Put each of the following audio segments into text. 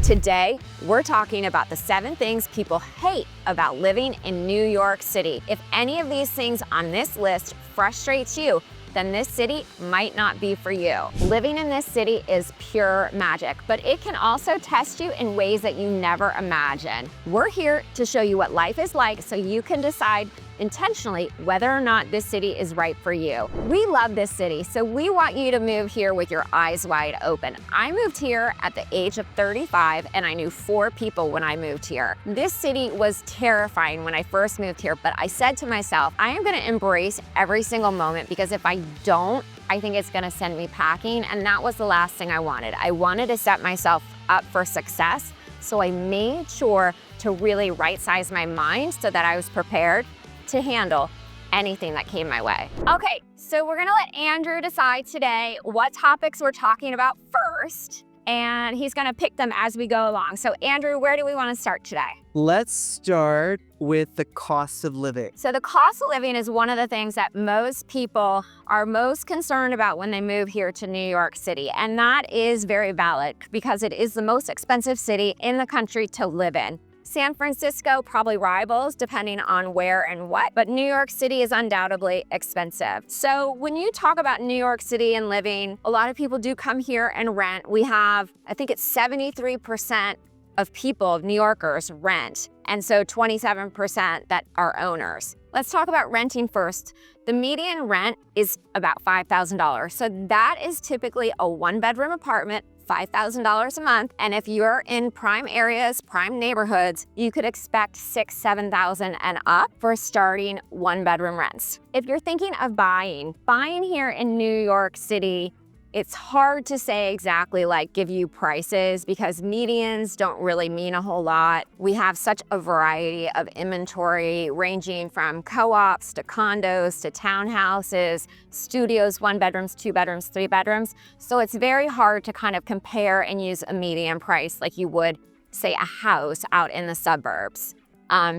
Today, we're talking about the 7 things people hate about living in New York City. If any of these things on this list frustrates you, then this city might not be for you. Living in this city is pure magic, but it can also test you in ways that you never imagined. We're here to show you what life is like so you can decide intentionally whether or not this city is right for you. We love this city, so we want you to move here with your eyes wide open. I moved here at the age of 35 and I knew 4 people when I moved here. This city was terrifying when I first moved here, but I said to myself, I am gonna embrace every single moment because if I don't, I think it's gonna send me packing, and that was the last thing I wanted. I wanted to set myself up for success, so I made sure to really right-size my mind so that I was prepared to handle anything that came my way. Okay, so we're gonna let Andrew decide today what topics we're talking about first, and he's gonna pick them as we go along. So Andrew, where do we wanna start today? Let's start with the cost of living. So the cost of living is one of the things that most people are most concerned about when they move here to New York City. And that is very valid because it is the most expensive city in the country to live in. San Francisco probably rivals depending on where and what, but New York City is undoubtedly expensive. So when you talk about New York City and living, a lot of people do come here and rent. We have, I think it's 73% of people, New Yorkers, rent, and so 27% that are owners. Let's talk about renting first. The median rent is about $5,000. So that is typically a 1-bedroom apartment, $5,000 a month. And if you're in prime areas, prime neighborhoods, you could expect $6,000, $7,000 and up for starting 1-bedroom rents. If you're thinking of buying here in New York City, it's hard to say exactly, like give you prices because medians don't really mean a whole lot. We have such a variety of inventory ranging from co-ops to condos to townhouses, studios, 1 bedrooms, 2 bedrooms, 3 bedrooms. So it's very hard to kind of compare and use a median price like you would say a house out in the suburbs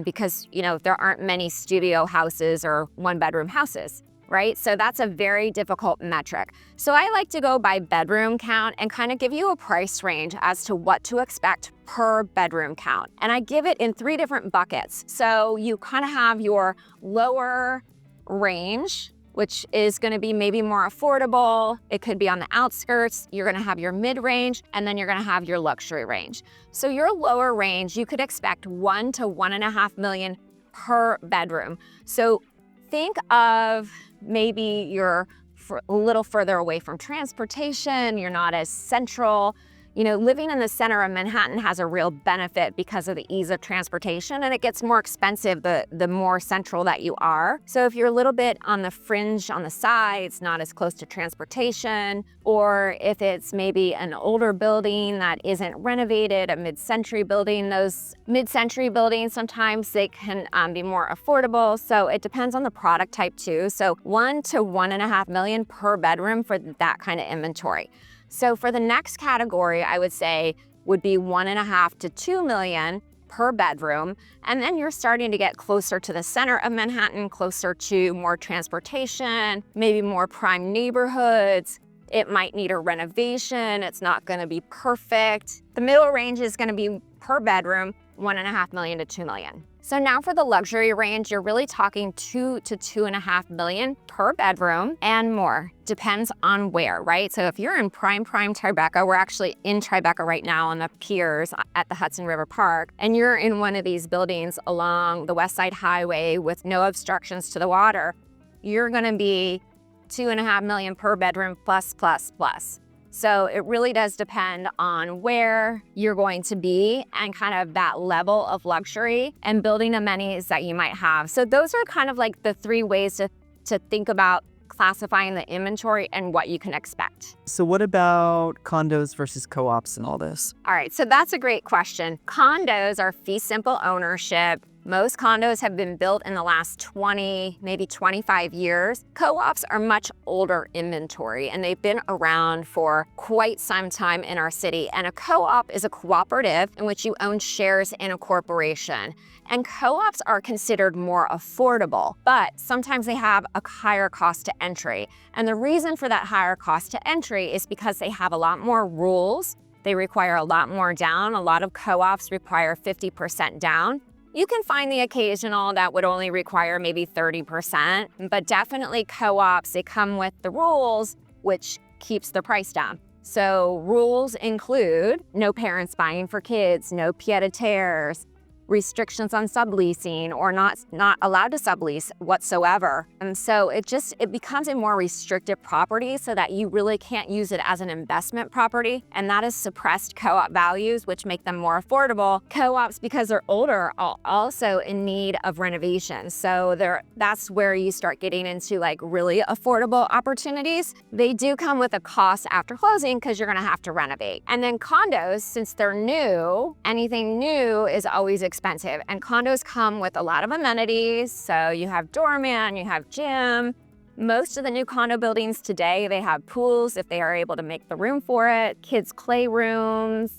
because there aren't many studio houses or 1-bedroom houses. Right? So that's a very difficult metric. So I like to go by bedroom count and kind of give you a price range as to what to expect per bedroom count. And I give it in 3 different buckets. So you kind of have your lower range, which is going to be maybe more affordable. It could be on the outskirts. You're going to have your mid-range, and then you're going to have your luxury range. So your lower range, you could expect $1 to $1.5 million per bedroom. So think of maybe you're a little further away from transportation, you're not as central. Living in the center of Manhattan has a real benefit because of the ease of transportation, and it gets more expensive the more central that you are. So if you're a little bit on the fringe, on the sides, not as close to transportation, or if it's maybe an older building that isn't renovated, a mid-century building, those mid-century buildings, sometimes they can be more affordable. So it depends on the product type too. So $1 to $1.5 million per bedroom for that kind of inventory. So for the next category, I would say would be $1.5 to $2 million per bedroom. And then you're starting to get closer to the center of Manhattan, closer to more transportation, maybe more prime neighborhoods. It might need a renovation. It's not going to be perfect. The middle range is going to be per bedroom, $1.5 million to $2 million. So now for the luxury range, you're really talking $2 to $2.5 million per bedroom and more. Depends on where, right? So if you're in prime Tribeca, we're actually in Tribeca right now on the piers at the Hudson River Park, and you're in one of these buildings along the West Side Highway with no obstructions to the water, you're gonna be $2.5 million per bedroom plus. So it really does depend on where you're going to be and kind of that level of luxury and building amenities that you might have. So those are kind of like the 3 ways to think about classifying the inventory and what you can expect. So what about condos versus co-ops and all this? All right, so that's a great question. Condos are fee simple ownership. Most condos have been built in the last 20, maybe 25 years. Co-ops are much older inventory, and they've been around for quite some time in our city. And a co-op is a cooperative in which you own shares in a corporation. And co-ops are considered more affordable, but sometimes they have a higher cost to entry. And the reason for that higher cost to entry is because they have a lot more rules. They require a lot more down. A lot of co-ops require 50% down. You can find the occasional that would only require maybe 30%, but definitely co-ops, they come with the rules, which keeps the price down. So rules include no parents buying for kids, no pied-à-terres, restrictions on subleasing or not allowed to sublease whatsoever. And so it becomes a more restrictive property so that you really can't use it as an investment property. And that is suppressed co-op values, which make them more affordable. Co-ops, because they're older, are also in need of renovation. So that's where you start getting into like really affordable opportunities. They do come with a cost after closing because you're gonna have to renovate. And then condos, since they're new, anything new is always expensive. And condos come with a lot of amenities. So you have doorman, you have gym. Most of the new condo buildings today, they have pools if they are able to make the room for it, kids' playrooms,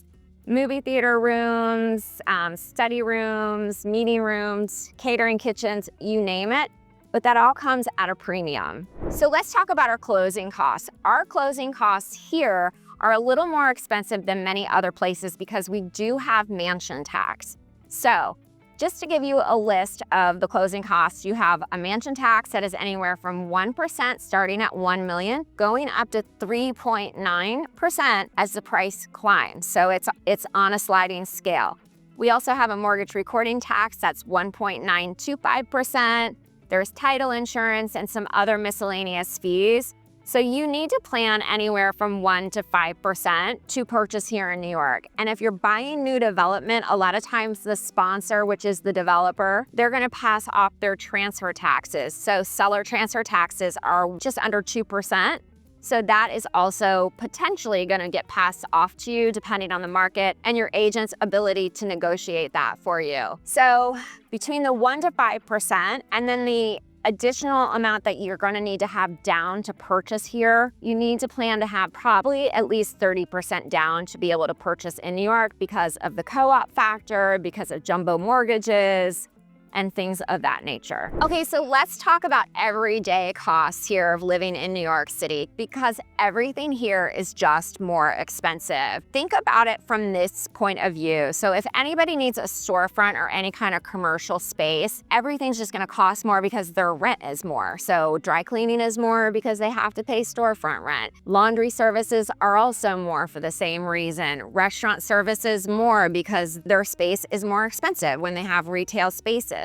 movie theater rooms, study rooms, meeting rooms, catering kitchens, you name it. But that all comes at a premium. So let's talk about our closing costs. Our closing costs here are a little more expensive than many other places because we do have mansion tax. So just to give you a list of the closing costs, you have a mansion tax that is anywhere from 1% starting at $1 million, going up to 3.9% as the price climbs. So it's on a sliding scale. We also have a mortgage recording tax that's 1.925%. There's title insurance and some other miscellaneous fees. So you need to plan anywhere from 1 to 5% to purchase here in New York. And if you're buying new development, a lot of times the sponsor, which is the developer, they're gonna pass off their transfer taxes. So seller transfer taxes are just under 2%. So that is also potentially gonna get passed off to you depending on the market and your agent's ability to negotiate that for you. So between the 1 to 5% and then the additional amount that you're going to need to have down to purchase here, you need to plan to have probably at least 30% down to be able to purchase in New York because of the co-op factor, because of jumbo mortgages, and things of that nature. Okay, so let's talk about everyday costs here of living in New York City because everything here is just more expensive. Think about it from this point of view. So if anybody needs a storefront or any kind of commercial space, everything's just gonna cost more because their rent is more. So dry cleaning is more because they have to pay storefront rent. Laundry services are also more for the same reason. Restaurant services more because their space is more expensive when they have retail spaces.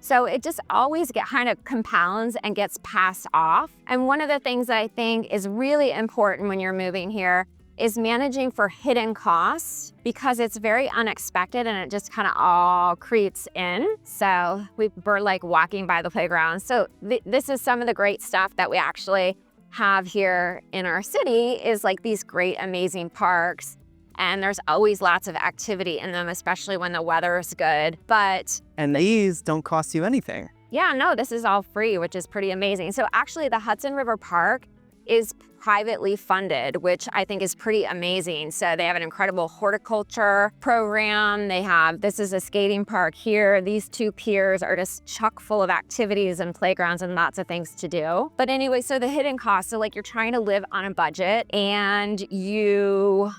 So it just always kind of compounds and gets passed off. And one of the things that I think is really important when you're moving here is managing for hidden costs because it's very unexpected and it just kind of all creeps in. So we're like walking by the playground. So this is some of the great stuff that we actually have here in our city is like these great, amazing parks. And there's always lots of activity in them, especially when the weather is good. And these don't cost you anything. Yeah, no, this is all free, which is pretty amazing. So actually the Hudson River Park is privately funded, which I think is pretty amazing. So they have an incredible horticulture program. This is a skating park here. These two piers are just chock full of activities and playgrounds and lots of things to do. But anyway, so the hidden costs, so like you're trying to live on a budget and you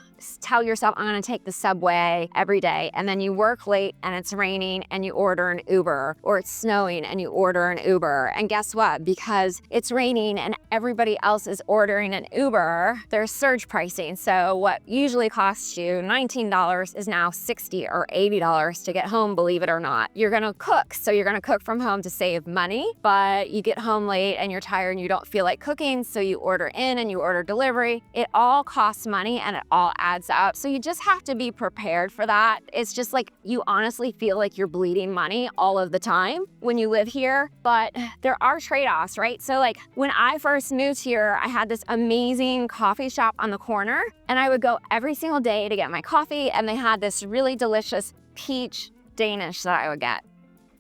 tell yourself, I'm gonna take the subway every day, and then you work late and it's raining and you order an Uber, or it's snowing and you order an Uber. And guess what? Because it's raining and everybody else is ordering an Uber, there's surge pricing. So what usually costs you $19 is now $60 or $80 to get home, believe it or not. You're gonna cook, so you're gonna cook from home to save money, but you get home late and you're tired and you don't feel like cooking, so you order in and you order delivery. It all costs money and it all adds up. So you just have to be prepared for that. It's just like you honestly feel like you're bleeding money all of the time when you live here, but there are trade-offs, right? So like when I first moved here, I had this amazing coffee shop on the corner and I would go every single day to get my coffee, and they had this really delicious peach Danish that I would get.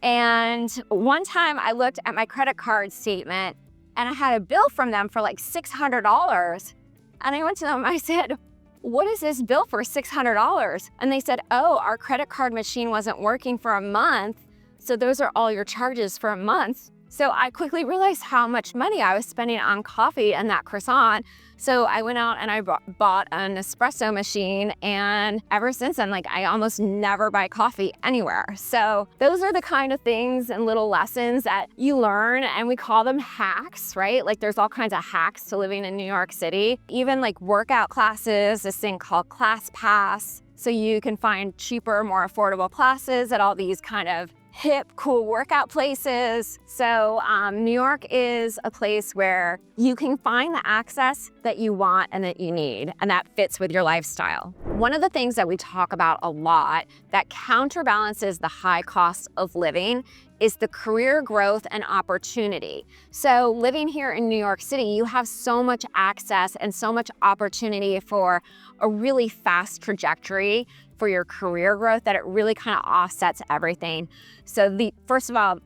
And one time I looked at my credit card statement and I had a bill from them for like $600. And I went to them, I said, what is this bill for $600? And they said, oh, our credit card machine wasn't working for a month, so those are all your charges for a month. So I quickly realized how much money I was spending on coffee and that croissant. So I went out and I bought an espresso machine, and ever since then, like, I almost never buy coffee anywhere. So those are the kind of things and little lessons that you learn, and we call them hacks, right? Like, there's all kinds of hacks to living in New York City. Even like workout classes, this thing called Class Pass. So you can find cheaper, more affordable classes at all these kind of hip, cool workout places. So New York is a place where you can find the access that you want and that you need, and that fits with your lifestyle. One of the things that we talk about a lot that counterbalances the high cost of living is the career growth and opportunity. So living here in New York City, you have so much access and so much opportunity for a really fast trajectory for your career growth that it really kind of offsets everything. So first of all,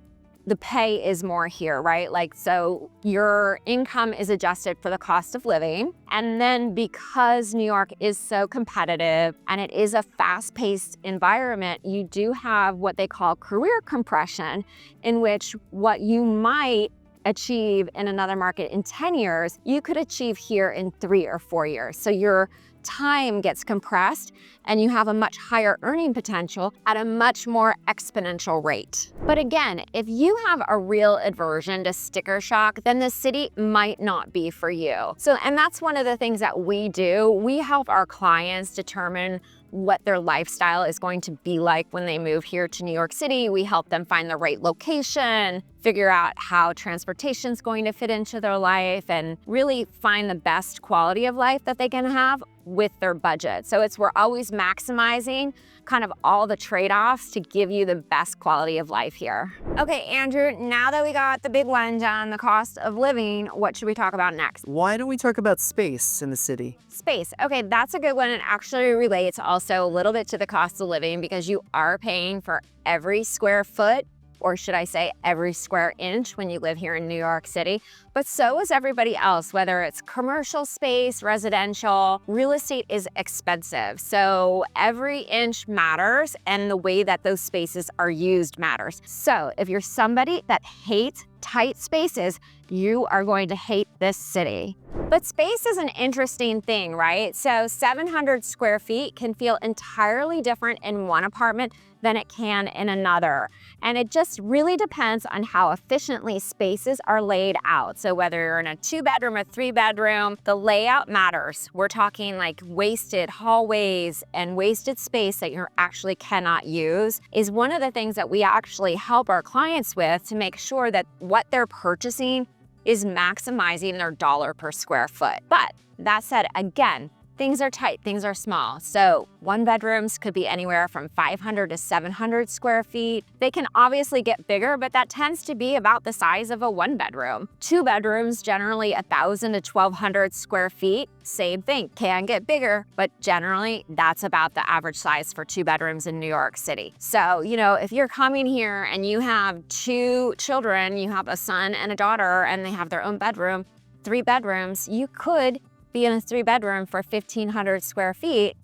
the pay is more here, right? Like, so your income is adjusted for the cost of living. And then because New York is so competitive and it is a fast-paced environment, you do have what they call career compression, in which what you might achieve in another market in 10 years, you could achieve here in 3 or 4 years. So your time gets compressed and you have a much higher earning potential at a much more exponential rate. But again, if you have a real aversion to sticker shock, then the city might not be for you. So, and that's one of the things that we do. We help our clients determine what their lifestyle is going to be like when they move here to New York City. We help them find the right location, figure out how transportation is going to fit into their life, and really find the best quality of life that they can have with their budget. So we're always maximizing kind of all the trade-offs to give you the best quality of life here. Okay, Andrew, now that we got the big one done, the cost of living, what should we talk about next? Why don't we talk about space in the city? Space. Okay, that's a good one. It actually relates also a little bit to the cost of living because you are paying for every square foot, or should I say every square inch, when you live here in New York City. But so is everybody else, whether it's commercial space, residential, real estate is expensive. So every inch matters, and the way that those spaces are used matters. So if you're somebody that hates tight spaces, you are going to hate this city. But space is an interesting thing, right? So 700 square feet can feel entirely different in one apartment than it can in another. And it just really depends on how efficiently spaces are laid out. So whether you're in a 2-bedroom or 3-bedroom, the layout matters. We're talking like wasted hallways and wasted space that you actually cannot use is one of the things that we actually help our clients with to make sure that what they're purchasing is maximizing their dollar per square foot. But that said, again, things are tight, things are small. So 1-bedrooms could be anywhere from 500 to 700 square feet. They can obviously get bigger, but that tends to be about the size of a 1-bedroom. 2-bedrooms, generally 1,000 to 1,200 square feet. Same thing, can get bigger, but generally that's about the average size for 2-bedrooms in New York City. So, you know, if you're coming here and you have 2 children, you have a son and a daughter, and they have their own bedroom, 3 bedrooms, you could be in a 3-bedroom for 1,500 square feet,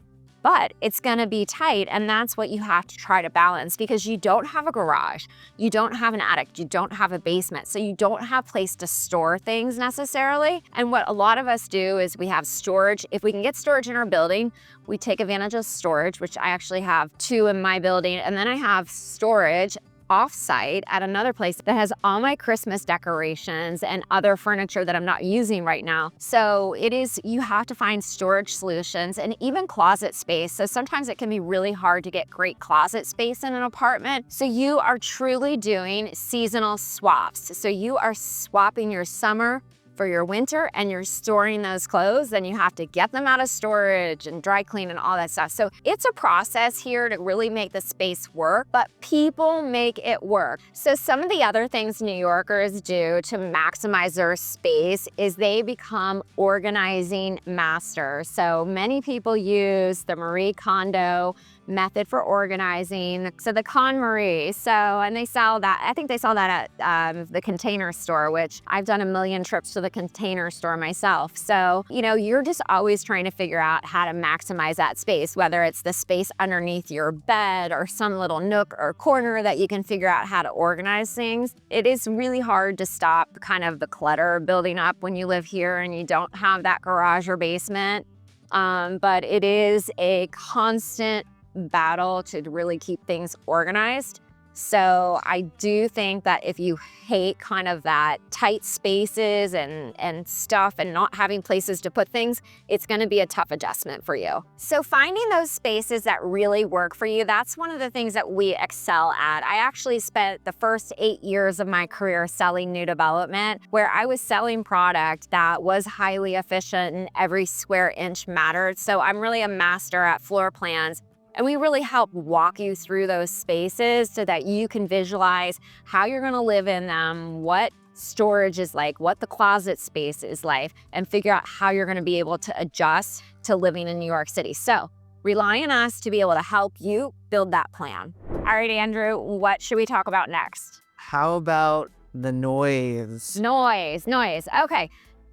but it's gonna be tight, and that's what you have to try to balance because you don't have a garage, you don't have an attic, you don't have a basement, so you don't have place to store things necessarily. And what a lot of us do is we have storage. If we can get storage in our building, we take advantage of storage, which I actually have 2 in my building, and then I have storage off-site at another place that has all my Christmas decorations and other furniture that I'm not using right now. So you have to find storage solutions and even closet space. So sometimes it can be really hard to get great closet space in an apartment. So you are truly doing seasonal swaps. So you are swapping your summer for your winter and you're storing those clothes, then you have to get them out of storage and dry clean and all that stuff. So it's a process here to really make the space work, but people make it work. So some of the other things New Yorkers do to maximize their space is they become organizing masters. So many people use the Marie Kondo method for organizing. So the KonMari, and they sell that, I think they sell that at the Container Store, which I've done a million trips to the Container Store myself. So, you're just always trying to figure out how to maximize that space, whether it's the space underneath your bed or some little nook or corner that you can figure out how to organize things. It is really hard to stop kind of the clutter building up when you live here and you don't have that garage or basement. But it is a constant battle to really keep things organized. So I do think that if you hate kind of that tight spaces and stuff and not having places to put things, it's going to be a tough adjustment for you. So finding those spaces that really work for you, that's one of the things that we excel at. I actually spent the first 8 years of my career selling new development, where I was selling product that was highly efficient and every square inch mattered. So I'm really a master at floor plans. And we really help walk you through those spaces so that you can visualize how you're gonna live in them, what storage is like, what the closet space is like, and figure out how you're gonna be able to adjust to living in New York City. So rely on us to be able to help you build that plan. All right, Andrew, what should we talk about next? How about the noise? Noise. Okay.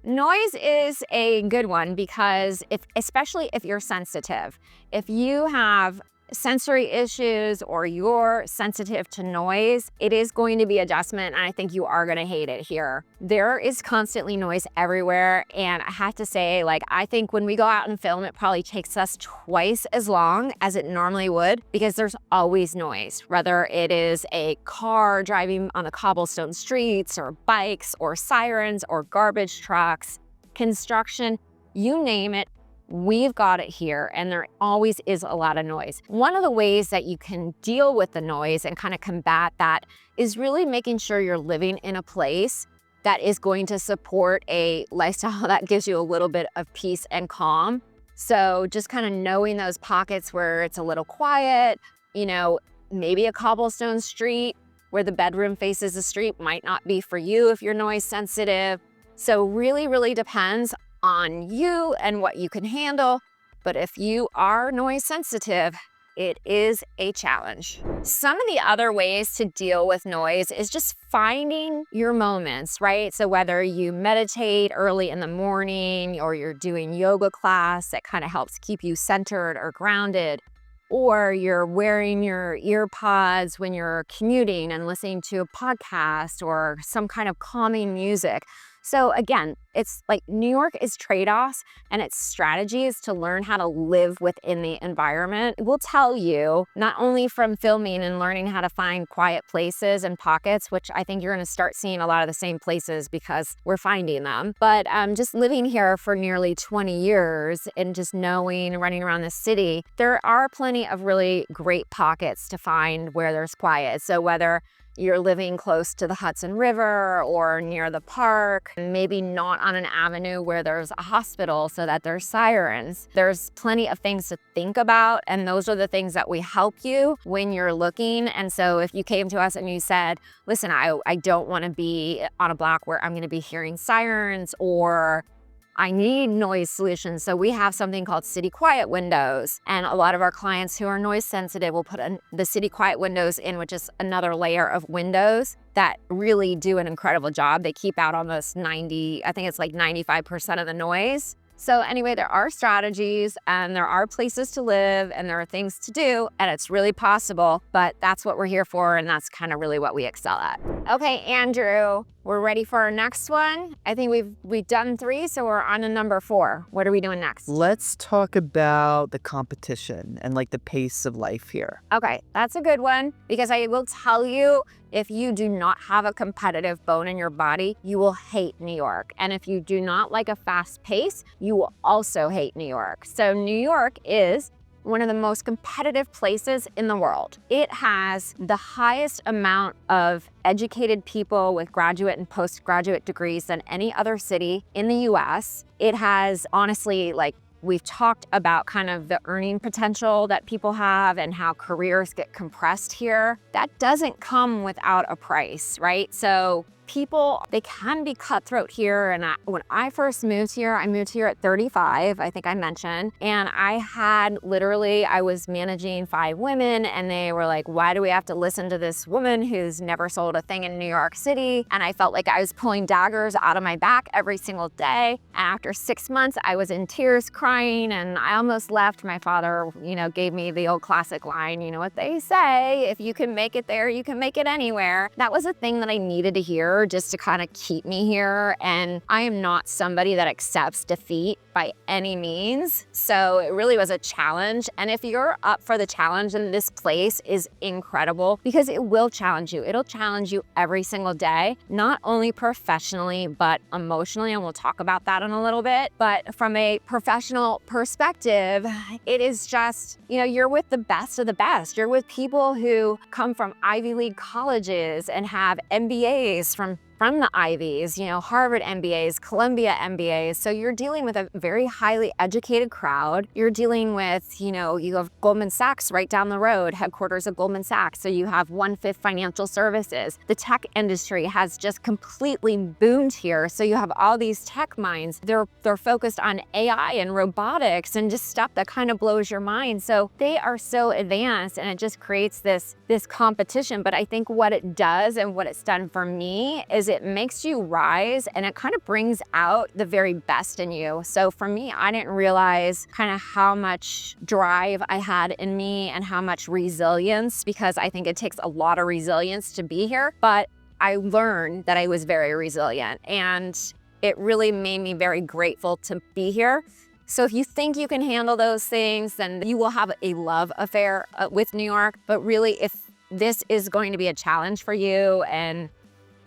Noise is a good one because especially if you're sensitive, if you have sensory issues or you're sensitive to noise, it is going to be adjustment, and I think you are going to hate it here. There is constantly noise everywhere, and I have to say, I think when we go out and film, it probably takes us twice as long as it normally would because there's always noise, whether it is a car driving on the cobblestone streets or bikes or sirens or garbage trucks, construction, you name it. We've got it here, and there always is a lot of noise. One of the ways that you can deal with the noise and kind of combat that is really making sure you're living in a place that is going to support a lifestyle that gives you a little bit of peace and calm. So just kind of knowing those pockets where it's a little quiet, maybe a cobblestone street where the bedroom faces the street might not be for you if you're noise sensitive. So really, really depends on you and what you can handle. But if you are noise sensitive, it is a challenge. Some of the other ways to deal with noise is just finding your moments, right? So whether you meditate early in the morning or you're doing yoga class that kind of helps keep you centered or grounded, or you're wearing your ear pods when you're commuting and listening to a podcast or some kind of calming music. So again, it's like New York is trade-offs, and its strategy is to learn how to live within the environment. We'll tell you, not only from filming and learning how to find quiet places and pockets, which I think you're gonna start seeing a lot of the same places because we're finding them, but just living here for nearly 20 years and just knowing and running around the city, there are plenty of really great pockets to find where there's quiet. So whether you're living close to the Hudson River or near the park, maybe not on an avenue where there's a hospital so that there's sirens. There's plenty of things to think about, and those are the things that we help you when you're looking. And so if you came to us and you said, listen, I don't want to be on a block where I'm going to be hearing sirens, or I need noise solutions. So we have something called City Quiet Windows. And a lot of our clients who are noise sensitive will put the City Quiet Windows in, which is another layer of windows that really do an incredible job. They keep out almost 95% of the noise. So anyway, there are strategies and there are places to live and there are things to do, and it's really possible, but that's what we're here for, and that's kind of really what we excel at. Okay, Andrew, we're ready for our next one. I think we've done 3, so we're on to number 4. What are we doing next? Let's talk about the competition and the pace of life here. Okay, that's a good one, because I will tell you, if you do not have a competitive bone in your body, you will hate New York. And if you do not like a fast pace, you will also hate New York. So New York is one of the most competitive places in the world. It has the highest amount of educated people with graduate and postgraduate degrees than any other city in the US. It has, honestly, we've talked about kind of the earning potential that people have and how careers get compressed here. That doesn't come without a price, right? So people, they can be cutthroat here. And when I first moved here, I moved here at 35, I think I mentioned. And I was managing 5 women, and they were like, why do we have to listen to this woman who's never sold a thing in New York City? And I felt like I was pulling daggers out of my back every single day. And after 6 months, I was in tears crying, and I almost left. My father, gave me the old classic line, you know what they say, if you can make it there, you can make it anywhere. That was a thing that I needed to hear just to kind of keep me here. And I am not somebody that accepts defeat by any means. So it really was a challenge. And if you're up for the challenge, then this place is incredible because it will challenge you. It'll challenge you every single day, not only professionally, but emotionally. And we'll talk about that in a little bit. But from a professional perspective, it is just, you're with the best of the best. You're with people who come from Ivy League colleges and have MBAs from the Ivies, Harvard MBAs, Columbia MBAs. So you're dealing with a very highly educated crowd. You're dealing with, you have Goldman Sachs right down the road, headquarters of Goldman Sachs. So you have 1/5 financial services. The tech industry has just completely boomed here. So you have all these tech minds. They're focused on AI and robotics and just stuff that kind of blows your mind. So they are so advanced, and it just creates this competition. But I think what it does and what it's done for me is it makes you rise, and it kind of brings out the very best in you. So for me, I didn't realize kind of how much drive I had in me and how much resilience, because I think it takes a lot of resilience to be here. But I learned that I was very resilient, and it really made me very grateful to be here. So if you think you can handle those things, then you will have a love affair with New York. But really, if this is going to be a challenge for you and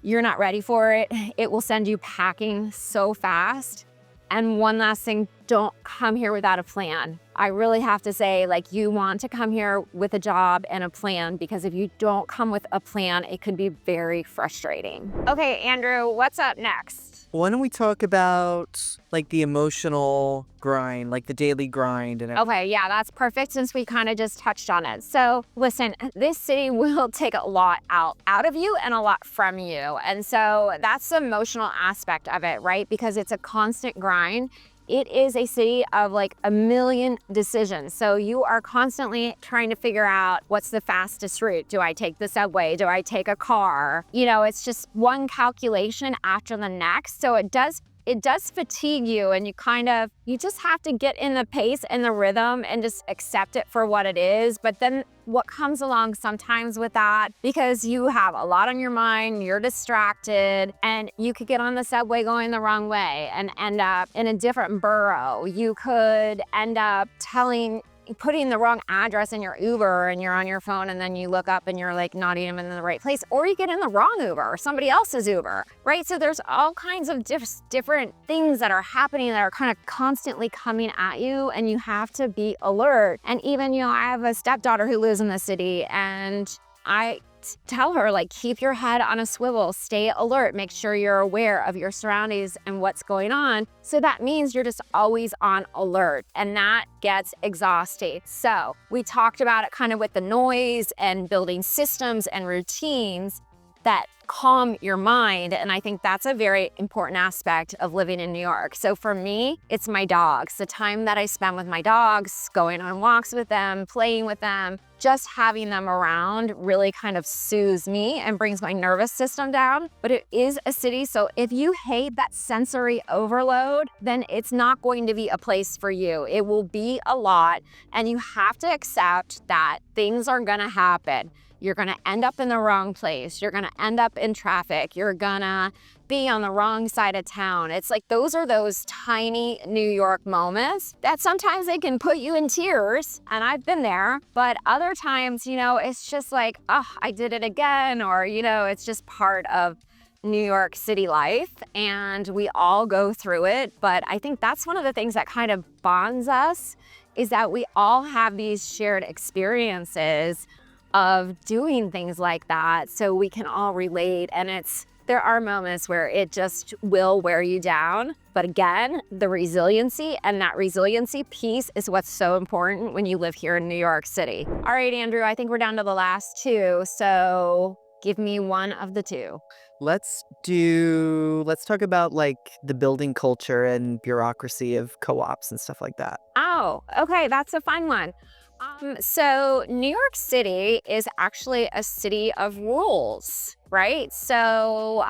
you're not ready for it, it will send you packing so fast. And one last thing, don't come here without a plan. I really have to say, you want to come here with a job and a plan, because if you don't come with a plan, it could be very frustrating. Okay, Andrew, what's up next? Why don't we talk about the emotional grind, the daily grind and everything? Okay, yeah, that's perfect since we kind of just touched on it. So listen, this city will take a lot out of you and a lot from you. And so that's the emotional aspect of it, right? Because it's a constant grind. It is a city of a million decisions. So you are constantly trying to figure out what's the fastest route. Do I take the subway? Do I take a car? It's just one calculation after the next. So it does fatigue you, and you just have to get in the pace and the rhythm and just accept it for what it is. But then what comes along sometimes with that, because you have a lot on your mind, you're distracted, and you could get on the subway going the wrong way and end up in a different borough. You could end up putting the wrong address in your Uber, and you're on your phone, and then you look up and you're not even in the right place, or you get in the wrong Uber or somebody else's Uber, right? So there's all kinds of different things that are happening that are kind of constantly coming at you, and you have to be alert. And even, I have a stepdaughter who lives in the city, and I tell her, keep your head on a swivel, stay alert, make sure you're aware of your surroundings and what's going on. So that means you're just always on alert, and that gets exhausting. So we talked about it kind of with the noise and building systems and routines that calm your mind. And I think that's a very important aspect of living in New York. So for me, it's my dogs. The time that I spend with my dogs, going on walks with them, playing with them, just having them around really kind of soothes me and brings my nervous system down. But it is a city, so if you hate that sensory overload, then it's not going to be a place for you. It will be a lot, and you have to accept that things are gonna happen. You're gonna end up in the wrong place. You're gonna end up in traffic. You're gonna be on the wrong side of town. It's those are those tiny New York moments that sometimes they can put you in tears, and I've been there, but other times, it's just oh, I did it again, or, it's just part of New York City life, and we all go through it. But I think that's one of the things that kind of bonds us, is that we all have these shared experiences of doing things like that, so we can all relate. And there are moments where it just will wear you down, but again, the resiliency and that resiliency piece is what's so important when you live here in New York City. All right, Andrew, I think we're down to the last two. So Give me one of the two. Let's talk about like the building culture and bureaucracy of co-ops and stuff like that. Oh, okay, that's a fun one. So New York City is actually a city of rules, right? So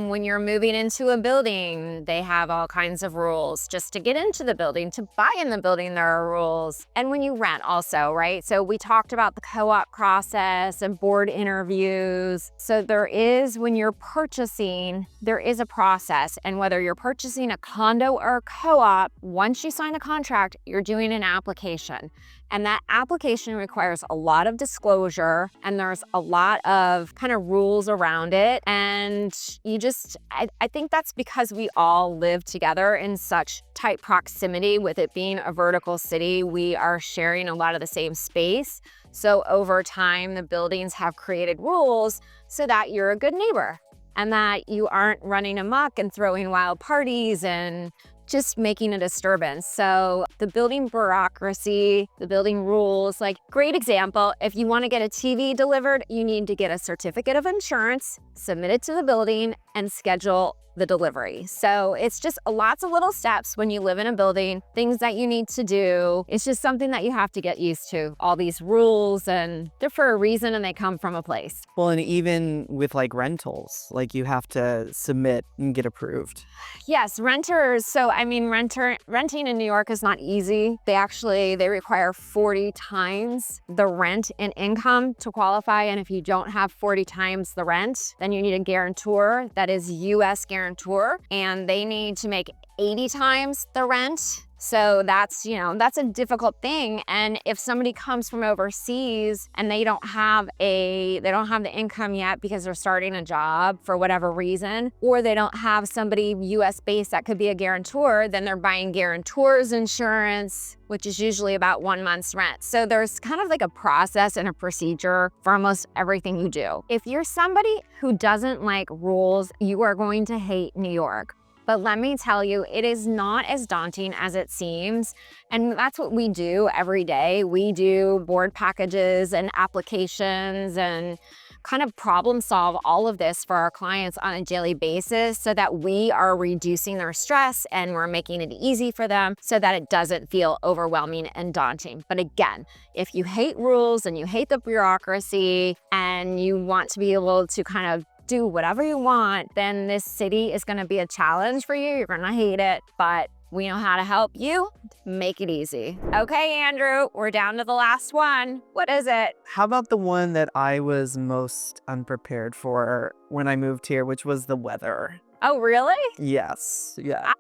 when you're moving into a building, they have all kinds of rules. Just to get into the building, to buy in the building, there are rules. And when you rent also, right? So we talked about the co-op process and board interviews. So there is, when you're purchasing, there is a process. And whether you're purchasing a condo or a co-op, once you sign a contract, you're doing an application. And that application requires a lot of disclosure, and there's a lot of kind of rules around it. And I think that's because we all live together in such tight proximity. With it being a vertical city, we are sharing a lot of the same space. So over time, the buildings have created rules so that you're a good neighbor and that you aren't running amok and throwing wild parties and just making a disturbance. So the building bureaucracy, the building rules, like great example, if you want to get a TV delivered, you need to get a certificate of insurance, submit it to the building, and schedule the delivery. So it's just lots of little steps when you live in a building, things that you need to do. It's just something that you have to get used to. All these rules, and they're for a reason and they come from a place. Well, and even with like rentals, like you have to submit and get approved. Yes, renters. So I mean, renting in New York is not easy. They require 40 times the rent in income to qualify. And if you don't have 40 times the rent, then you need a guarantor that is US guarantor, and they need to make 80 times the rent. So that's a difficult thing. And if somebody comes from overseas and they don't have the income yet because they're starting a job for whatever reason, or they don't have somebody US based that could be a guarantor, then they're buying guarantor's insurance, which is usually about 1 month's rent. So there's kind of like a process and a procedure for almost everything you do. If you're somebody who doesn't like rules, you are going to hate New York. But let me tell you, it is not as daunting as it seems. And that's what we do every day. We do board packages and applications and kind of problem solve all of this for our clients on a daily basis so that we are reducing their stress and we're making it easy for them so that it doesn't feel overwhelming and daunting. But again, if you hate rules and you hate the bureaucracy and you want to be able to kind of do whatever you want, then this city is going to be a challenge for you. You're going to hate it, but we know how to help you make it easy. Okay, Andrew, we're down to the last one. What is it? How about the one that I was most unprepared for when I moved here, which was the weather? Oh, really? Yes. Yeah.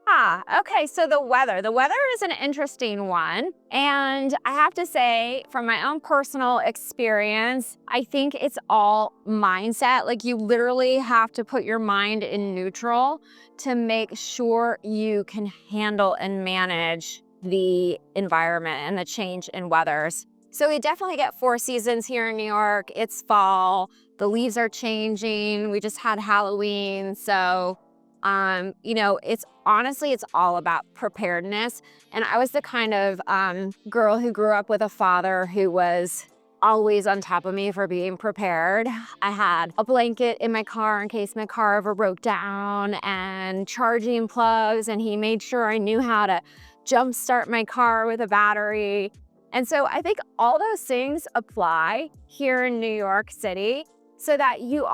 Okay. So the weather is an interesting one. And I have to say, from my own personal experience, I think it's all mindset. Like you literally have to put your mind in neutral to make sure you can handle and manage the environment and the change in weathers. So we definitely get 4 seasons here in New York. It's fall, the leaves are changing. We just had Halloween. So it's all about preparedness. And I was the kind of girl who grew up with a father who was always on top of me for being prepared. I had a blanket in my car in case my car ever broke down and charging plugs, and he made sure I knew how to jumpstart my car with a battery. And so I think all those things apply here in New York City. So that you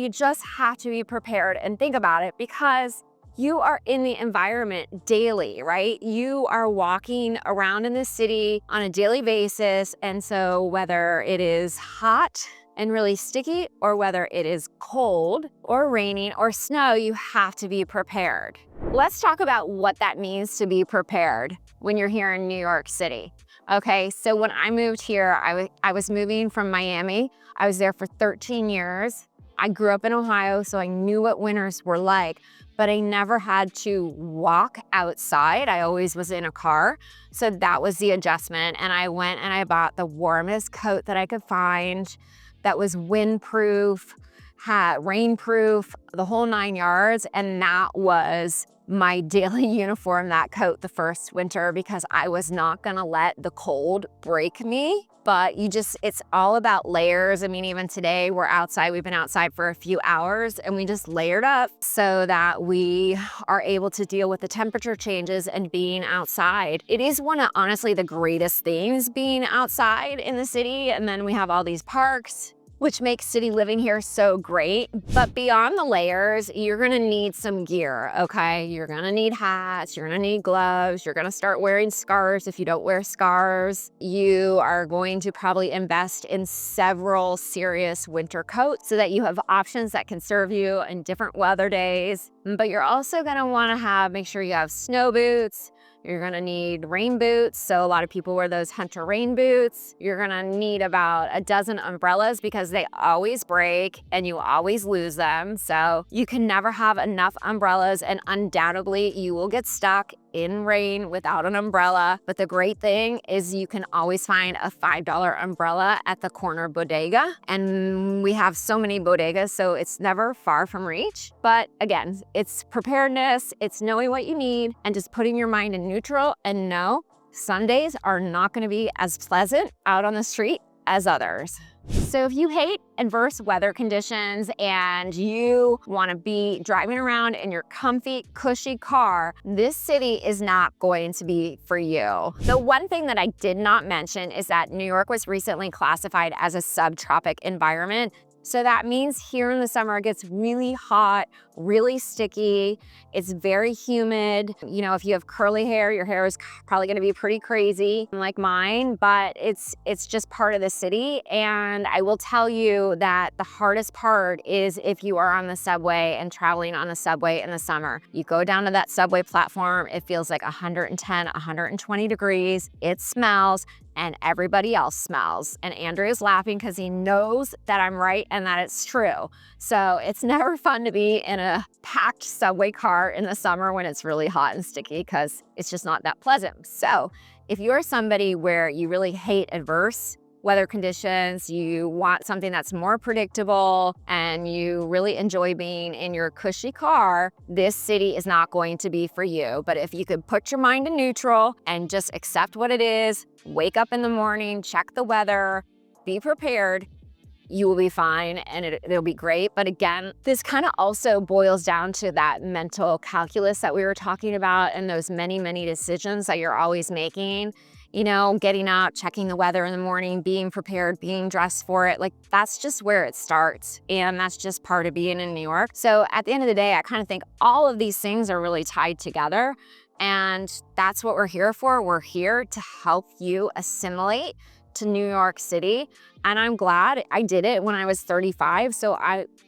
just have to be prepared and think about it because you are in the environment daily, right? You are walking around in the city on a daily basis. And so whether it is hot and really sticky or whether it is cold or raining or snow, you have to be prepared. Let's talk about what that means to be prepared when you're here in New York City. Okay, so when I moved here, I was moving from Miami. I was there for 13 years. I grew up in Ohio, so I knew what winters were like, but I never had to walk outside. I always was in a car. So that was the adjustment. And I went and I bought the warmest coat that I could find that was windproof, had rainproof, the whole 9 yards. And that was my daily uniform, that coat, the first winter, because I was not gonna let the cold break me. But it's all about layers. I mean, even today we're outside, we've been outside for a few hours and we just layered up so that we are able to deal with the temperature changes and being outside. It is one of, honestly, the greatest things being outside in the city. And then we have all these parks, which makes city living here so great. But beyond the layers, you're gonna need some gear, okay? You're gonna need hats, you're gonna need gloves, you're gonna start wearing scarves if you don't wear scarves. You are going to probably invest in several serious winter coats so that you have options that can serve you in different weather days. But you're also gonna wanna make sure you have snow boots. You're gonna need rain boots, so a lot of people wear those hunter rain boots. You're gonna need about a dozen umbrellas because they always break and you always lose them. So you can never have enough umbrellas, and undoubtedly you will get stuck in rain without an umbrella. But the great thing is you can always find a $5 umbrella at the corner bodega. And we have so many bodegas, so it's never far from reach. But again, it's preparedness, it's knowing what you need and just putting your mind in neutral. And no, Sundays are not gonna be as pleasant out on the street as others. So if you hate adverse weather conditions and you want to be driving around in your comfy, cushy car, this city is not going to be for you. The one thing that I did not mention is that New York was recently classified as a subtropic environment. So that means here in the summer, it gets really hot, really sticky. It's very humid. You know, if you have curly hair, your hair is probably gonna be pretty crazy like mine, but it's just part of the city. And I will tell you that the hardest part is if you are on the subway and traveling on the subway in the summer. You go down to that subway platform, it feels like 110, 120 degrees. It smells. And everybody else smells. And Andrew is laughing because he knows that I'm right and that it's true. So it's never fun to be in a packed subway car in the summer when it's really hot and sticky because it's just not that pleasant. So if you're somebody where you really hate adverse weather conditions, you want something that's more predictable, and you really enjoy being in your cushy car, this city is not going to be for you. But if you could put your mind in neutral and just accept what it is, wake up in the morning, check the weather, be prepared, you will be fine and it'll be great. But again, this kind of also boils down to that mental calculus that we were talking about and those many, many decisions that you're always making. You know, getting up, checking the weather in the morning, being prepared, being dressed for it. Like, that's just where it starts. And that's just part of being in New York. So at the end of the day, I kind of think all of these things are really tied together. And that's what we're here for. We're here to help you assimilate to New York City. And I'm glad I did it when I was 35. So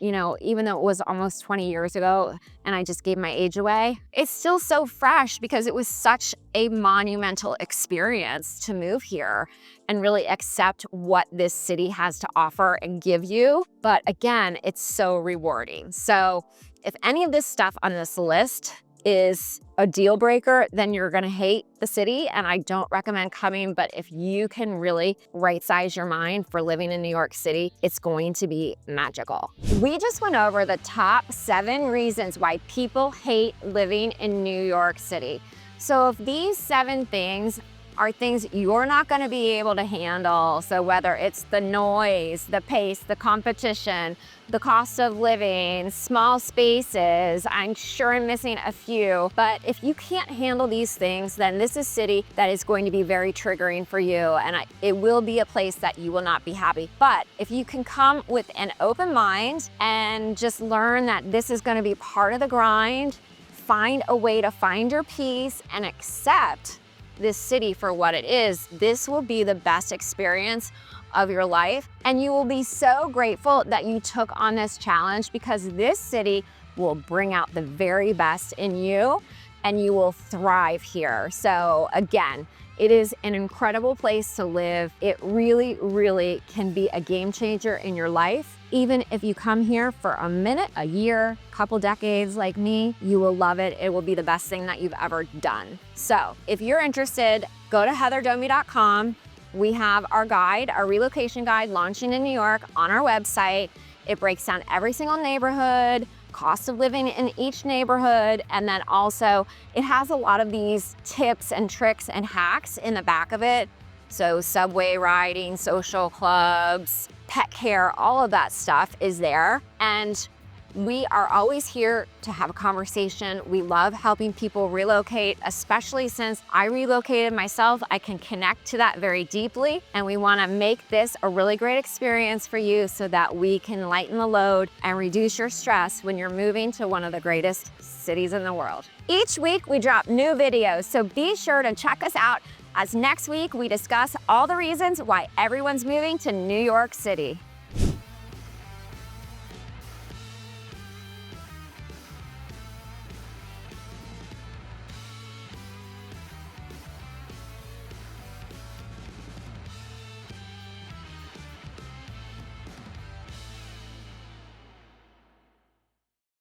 even though it was almost 20 years ago and I just gave my age away, it's still so fresh because it was such a monumental experience to move here and really accept what this city has to offer and give you. But again, it's so rewarding. So if any of this stuff on this list is a deal breaker, then you're gonna hate the city and I don't recommend coming. But if you can really right size your mind for living in New York City, it's going to be magical. We just went over the top 7 reasons why people hate living in New York City. So if these 7 things are things you're not going to be able to handle, so whether it's the noise, the pace, the competition, the cost of living, small spaces, I'm sure I'm missing a few, but if you can't handle these things, then this is a city that is going to be very triggering for you, and it will be a place that you will not be happy. But if you can come with an open mind and just learn that this is going to be part of the grind, find a way to find your peace and accept this city for what it is, this will be the best experience of your life. And you will be so grateful that you took on this challenge because this city will bring out the very best in you and you will thrive here. So again, it is an incredible place to live. It really, really can be a game changer in your life. Even if you come here for a minute, a year, couple decades like me, you will love it. It will be the best thing that you've ever done. So if you're interested, go to heatherdomi.com. We have our guide, our relocation guide launching in New York on our website. It breaks down every single neighborhood, cost of living in each neighborhood, and then also it has a lot of these tips and tricks and hacks in the back of it. So subway riding, social clubs, pet care, all of that stuff is there. And we are always here to have a conversation. We love helping people relocate, especially since I relocated myself. I can connect to that very deeply, and we want to make this a really great experience for you so that we can lighten the load and reduce your stress when you're moving to one of the greatest cities in the world. Each week we drop new videos, so be sure to check us out as next week we discuss all the reasons why everyone's moving to New York City.